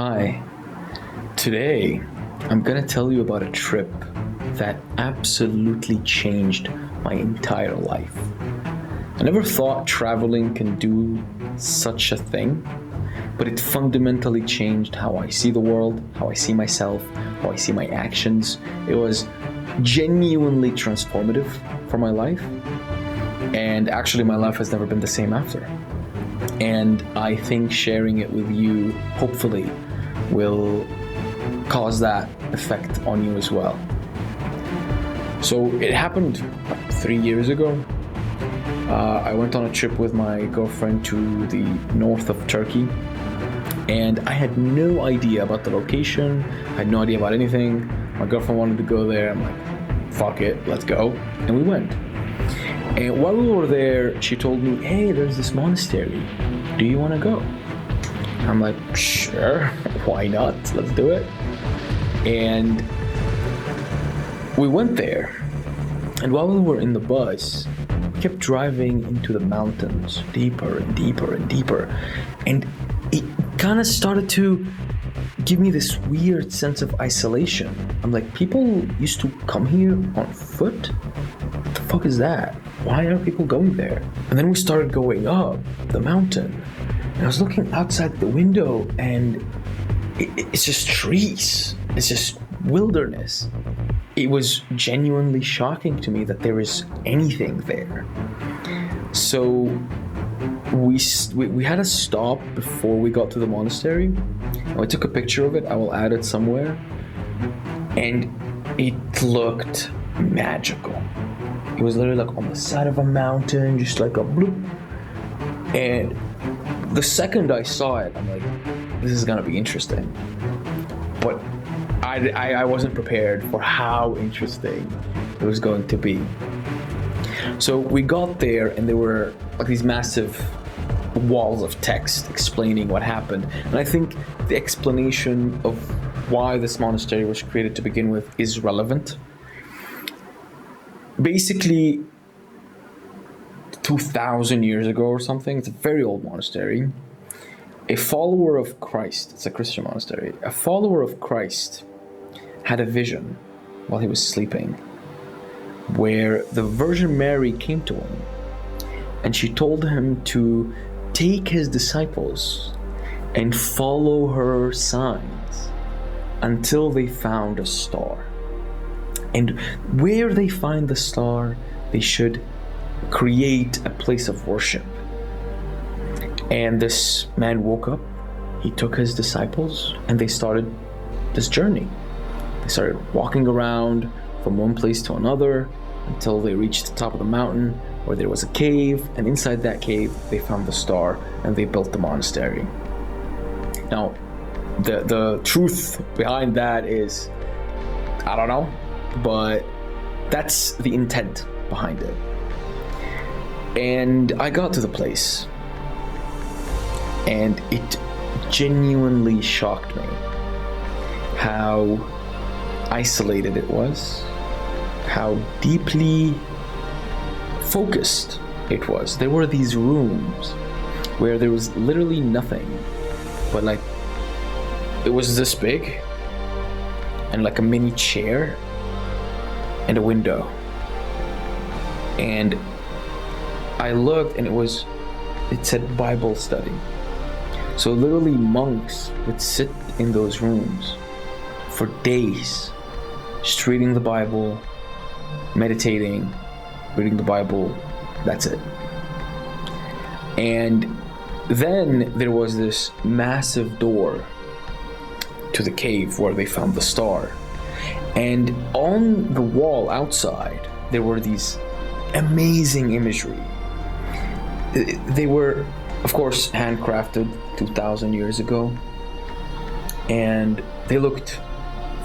Hi, today I'm gonna tell you about a trip that absolutely changed my entire life. I never thought traveling can do such a thing, but it fundamentally changed how I see the world, how I see myself, how I see my actions. It was genuinely transformative for my life, and actually, my life has never been the same after. And I think sharing it with you, hopefully, will cause that effect on you as well. So it happened 3 years ago. I went on a trip with my girlfriend to the north of Turkey, and I had no idea about the location. I had no idea about anything. My girlfriend wanted to go there. I'm like, fuck it, let's go. And we went. And while we were there, she told me, hey, there's this monastery. Do you want to go? I'm like, sure, why not? Let's do it. And we went there. And while we were in the bus, we kept driving into the mountains, deeper and deeper and deeper. And it kind of started to give me this weird sense of isolation. I'm like, people used to come here on foot? What the fuck is that? Why are people going there? And then we started going up the mountain. And I was looking outside the window, and it's just trees. It's just wilderness. It was genuinely shocking to me that there is anything there. So we had a stop before we got to the monastery. And I took a picture of it. I will add it somewhere. And it looked magical. It was literally like on the side of a mountain, just like a bloop. And the second I saw it, I'm like, this is gonna be interesting. But I wasn't prepared for how interesting it was going to be. So we got there, and there were like these massive walls of text explaining what happened. And I think the explanation of why this monastery was created to begin with is relevant. Basically, 2,000 years ago or something, it's a very old monastery, a follower of Christ, it's a Christian monastery, a follower of Christ had a vision while he was sleeping where the Virgin Mary came to him, and she told him to take his disciples and follow her signs until they found a star. And where they find the star, they should create a place of worship. And this man woke up, he took his disciples, and they started this journey. They started walking around from one place to another until they reached the top of the mountain where there was a cave, and inside that cave they found the star, and they built the monastery. Now, the truth behind that is, I don't know, but that's the intent behind it. And I got to the place, and it genuinely shocked me how isolated it was, how deeply focused it was. There were these rooms where there was literally nothing, but like it was this big, and like a mini chair and a window. And I looked, and it said Bible study. So literally monks would sit in those rooms for days, just reading the Bible, meditating, reading the Bible, that's it. And then there was this massive door to the cave where they found the star. And on the wall outside, there were these amazing imagery. They were, of course, handcrafted 2,000 years ago, and they looked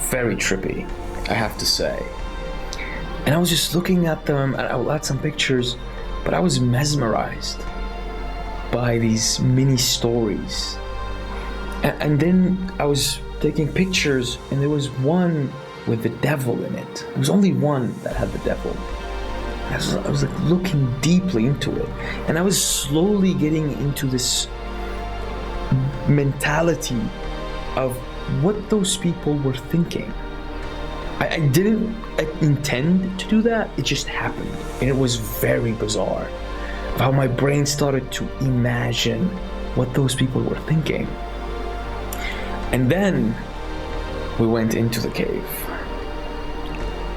very trippy, I have to say. And I was just looking at them, and I will add some pictures, but I was mesmerized by these mini stories. And then I was taking pictures, and there was one with the devil in it. There was only one that had the devil. I was like looking deeply into it, and I was slowly getting into this mentality of what those people were thinking. I didn't intend to do that, it just happened. And it was very bizarre of how my brain started to imagine what those people were thinking. And then we went into the cave.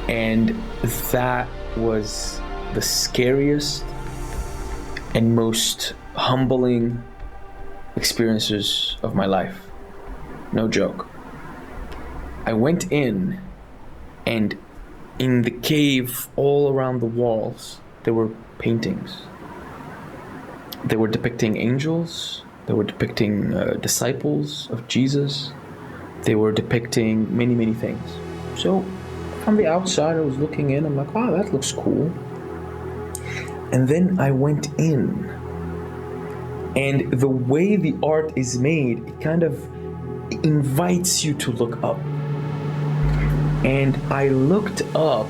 And that was the scariest and most humbling experiences of my life. No joke. I went in, and in the cave, all around the walls, there were paintings. They were depicting angels. They were depicting disciples of Jesus. They were depicting many, many things. So from the outside, I was looking in. I'm like, oh, that looks cool. And then I went in. And the way the art is made, it kind of invites you to look up. And I looked up,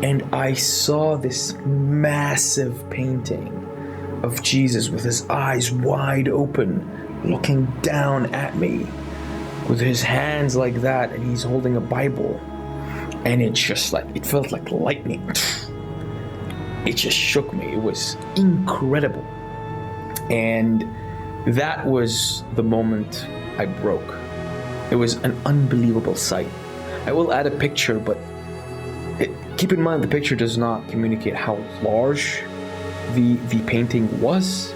and I saw this massive painting of Jesus with his eyes wide open, looking down at me with his hands like that, and he's holding a Bible. And it felt like lightning. It just shook me. It was incredible. And that was the moment I broke. It was an unbelievable sight. I will add a picture, but keep in mind the picture does not communicate how large the painting was,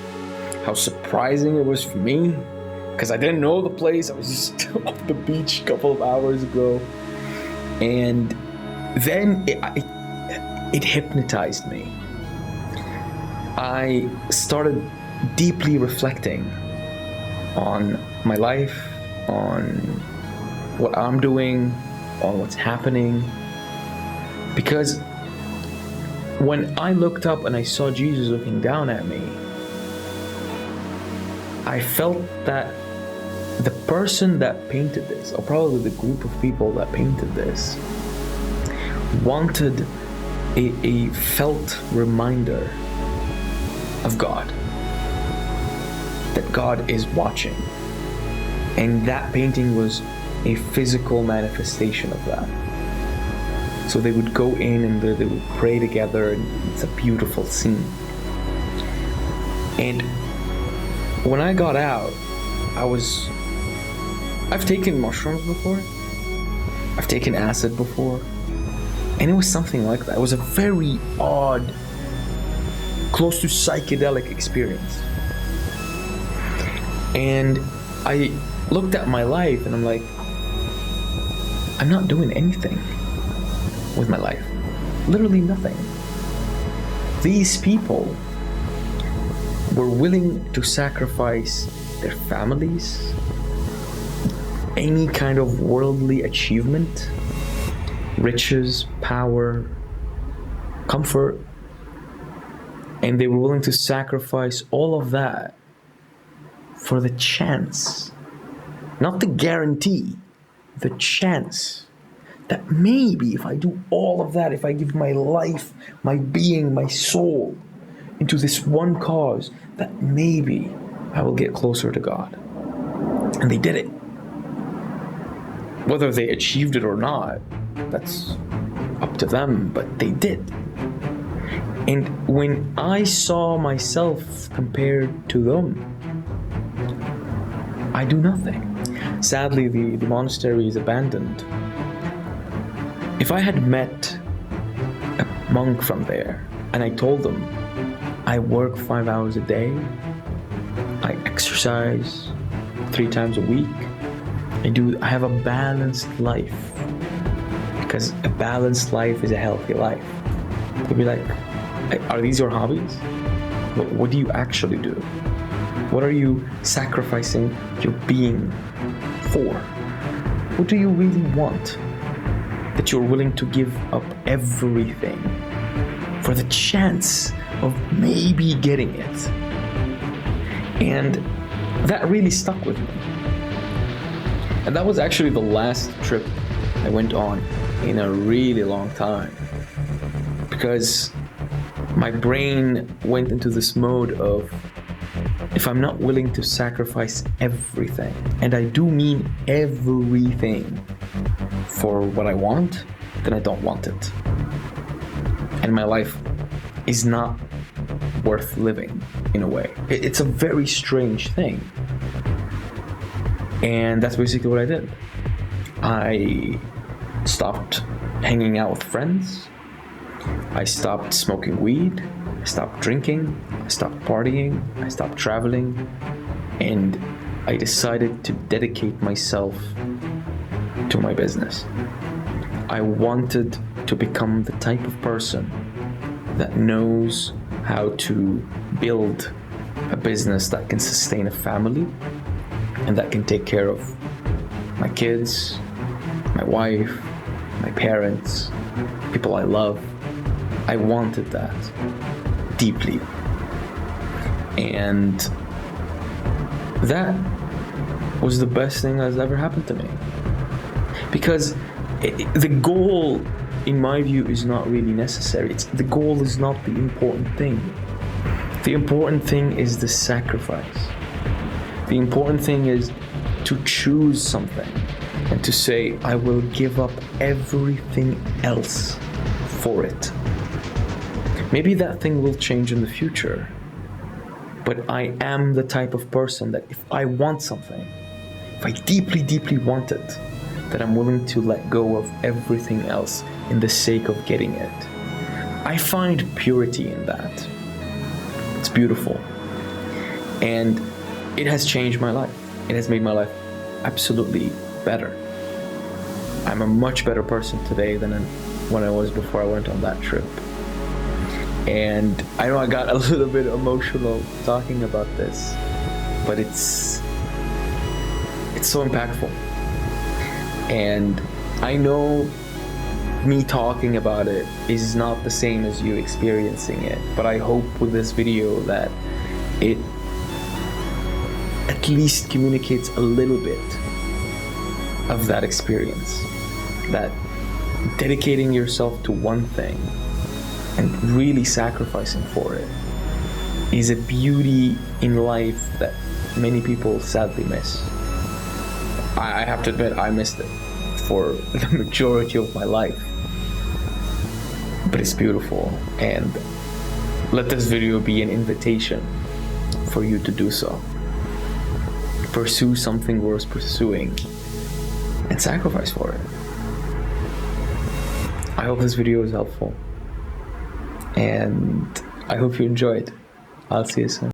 how surprising it was for me, because I didn't know the place. I was just off the beach a couple of hours ago. And then it hypnotized me. I started deeply reflecting on my life, on what I'm doing, on what's happening. Because when I looked up and I saw Jesus looking down at me, I felt that the person that painted this, or probably the group of people that painted this, wanted a felt reminder of God. That God is watching. And that painting was a physical manifestation of that. So they would go in and they would pray together, and it's a beautiful scene. And when I got out, I've taken mushrooms before. I've taken acid before. And it was something like that. It was a very odd, close to psychedelic experience. And I looked at my life and I'm like, I'm not doing anything with my life. Literally nothing. These people were willing to sacrifice their families, any kind of worldly achievement, riches, power, comfort, and they were willing to sacrifice all of that for the chance, not the guarantee, the chance that maybe if I do all of that, if I give my life, my being, my soul into this one cause, that maybe I will get closer to God. And they did it. Whether they achieved it or not, that's up to them, but they did. And when I saw myself compared to them, I do nothing. Sadly, the monastery is abandoned. If I had met a monk from there and I told them, I work 5 hours a day, I exercise 3 times a week, I have a balanced life, because a balanced life is a healthy life. They'd be like, are these your hobbies? What do you actually do? What are you sacrificing your being for? What do you really want? That you're willing to give up everything for the chance of maybe getting it. And that really stuck with me. And that was actually the last trip I went on in a really long time. Because my brain went into this mode of if I'm not willing to sacrifice everything, and I do mean everything, for what I want, then I don't want it. And my life is not worth living in a way. It's a very strange thing. And that's basically what I did. I stopped hanging out with friends. I stopped smoking weed. I stopped drinking. I stopped partying. I stopped traveling. And I decided to dedicate myself to my business. I wanted to become the type of person that knows how to build a business that can sustain a family and that can take care of my kids, my wife, my parents, people I love. I wanted that deeply. And that was the best thing that's ever happened to me. Because the goal, in my view, is not really necessary. The goal is not the important thing. The important thing is the sacrifice. The important thing is to choose something and to say, I will give up everything else for it. Maybe that thing will change in the future, but I am the type of person that if I want something, if I deeply, deeply want it, that I'm willing to let go of everything else in the sake of getting it. I find purity in that. It's beautiful. And it has changed my life. It has made my life absolutely better. I'm a much better person today than when I was before I went on that trip. And I know I got a little bit emotional talking about this, but it's so impactful. And I know me talking about it is not the same as you experiencing it, but I hope with this video that it at least communicates a little bit of that experience. That dedicating yourself to one thing and really sacrificing for it is a beauty in life that many people sadly miss. I have to admit, I missed it for the majority of my life. But it's beautiful, and let this video be an invitation for you to do so. Pursue something worth pursuing and sacrifice for it. I hope this video was helpful, and I hope you enjoyed. I'll see you soon.